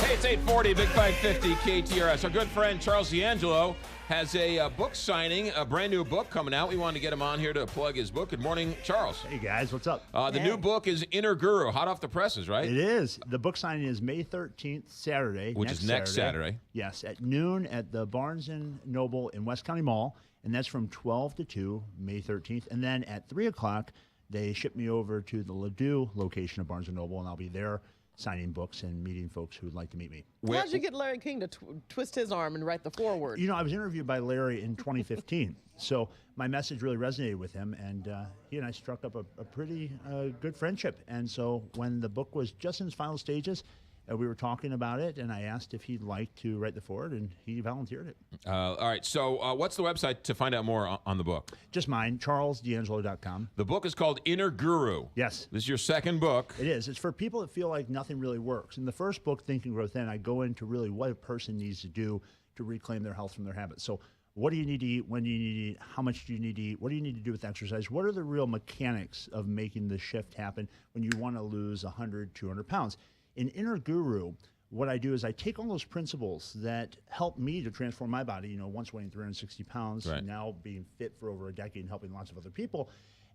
Hey, it's 840, Big 550 KTRS. Our good friend Charles D'Angelo has a book signing, a brand new book coming out. We wanted to get him on here to plug his book. Good morning, Charles. Hey, guys. What's up? The new book is Inner Guru, hot off the presses, right? It is. The book signing is May 13th, Saturday. Which is next Saturday. Yes, at noon at the Barnes & Noble in West County Mall, and that's from 12 to 2, May 13th. And then at 3 o'clock, they ship me over to the Ladue location of Barnes & Noble, and I'll be there signing books and meeting folks who would like to meet me. How'd you get Larry King to twist his arm and write the foreword? You know, I was interviewed by Larry in 2015, so my message really resonated with him, and he and I struck up a pretty good friendship. And so when the book was just in its final stages, we were talking about it, and I asked if he'd like to write the foreword, and he volunteered it. All right, so what's the website to find out more on the book? Just mine, charlesdangelo.com. The book is called Inner Guru. Yes. This is your second book. It is. It's for people that feel like nothing really works. In the first book, Think and Grow Thin, I go into really what a person needs to do to reclaim their health from their habits. So what do you need to eat? When do you need to eat? How much do you need to eat? What do you need to do with exercise? What are the real mechanics of making the shift happen when you want to lose 100, 200 pounds? In Inner Guru, what I do is I take all those principles that help me to transform my body, once weighing 360 pounds, right, now being fit for over a decade and helping lots of other people,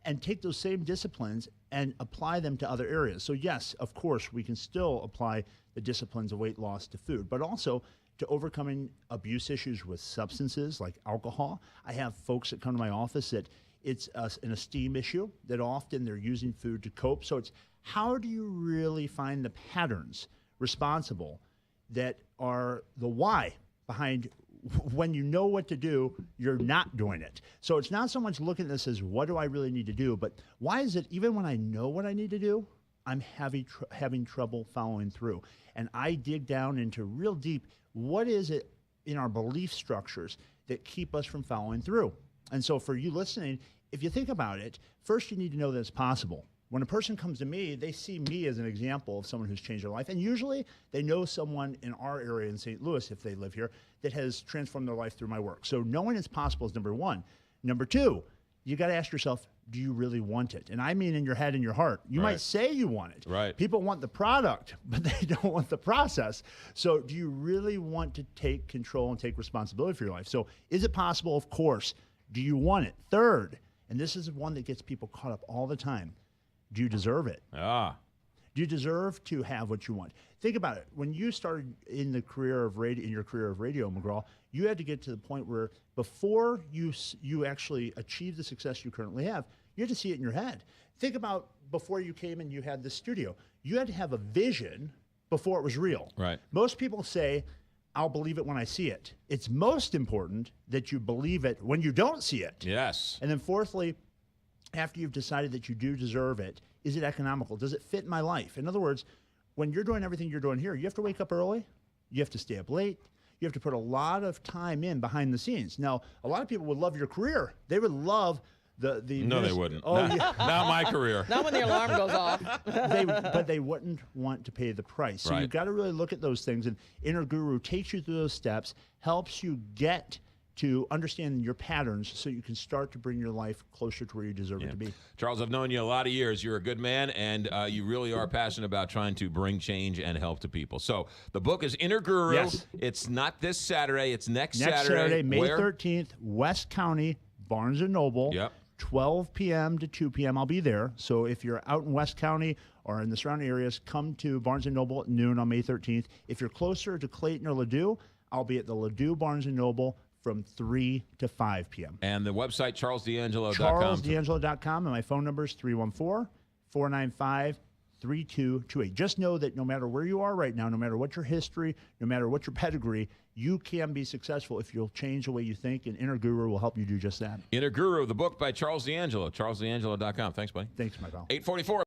and take those same disciplines and apply them to other areas. So yes, of course, we can still apply the disciplines of weight loss to food, but also to overcoming abuse issues with substances like alcohol. I have folks that come to my office that it's an esteem issue, that often they're using food to cope. So it's how do you really find the patterns responsible that are the why behind when you know what to do, you're not doing it. So it's not so much looking at this as what do I really need to do, but why is it even when I know what I need to do, I'm having trouble following through. And I dig down into real deep, what is it in our belief structures that keep us from following through? And so for you listening, if you think about it, first you need to know that it's possible. When a person comes to me, they see me as an example of someone who's changed their life. And usually they know someone in our area in St. Louis, if they live here, that has transformed their life through my work. So knowing it's possible is number one. Number two, you got to ask yourself, do you really want it? And I mean in your head and your heart. You Right. might say you want it. Right. People want the product, but they don't want the process. So do you really want to take control and take responsibility for your life? So is it possible? Of course. Do you want it? Third, and this is one that gets people caught up all the time, do you deserve it? Do you deserve to have what you want? Think about it. When you started in the career of radio, McGraw, you had to get to the point where before you actually achieve the success you currently have, you had to see it in your head. Think about before you came and you had this studio. You had to have a vision before it was real. Right. Most people say, I'll believe it when I see it. It's most important that you believe it when you don't see it. Yes. And then fourthly, after you've decided that you do deserve it, is it economical? Does it fit my life? In other words, when you're doing everything you're doing here, you have to wake up early, you have to stay up late, you have to put a lot of time in behind the scenes. Now, a lot of people would love your career. They would love the No, they wouldn't. Oh, not, yeah. not my career. Not when the alarm goes off. But they wouldn't want to pay the price. So Right. you've got to really look at those things. And Inner Guru takes you through those steps, helps you get to understand your patterns so you can start to bring your life closer to where you deserve it to be. Charles, I've known you a lot of years. You're a good man, and you really are passionate about trying to bring change and help to people. So the book is Inner Guru. Yes. It's not this Saturday. It's next Next Saturday. Saturday, May Where? 13th, West County, Barnes & Noble. Yep. 12 p.m. to 2 p.m. I'll be there. So if you're out in West County or in the surrounding areas, come to Barnes & Noble at noon on May 13th. If you're closer to Clayton or Ladue, I'll be at the Ladue Barnes & Noble from 3 to 5 p.m. And the website, charlesdangelo.com. charlesdangelo.com, and my phone number is 314-495-3228. Just know that no matter where you are right now, no matter what your history, no matter what your pedigree, you can be successful if you'll change the way you think, and Inner Guru will help you do just that. Inner Guru, the book by Charles D'Angelo, charlesdangelo.com. Thanks, buddy. Thanks, my pal. 844.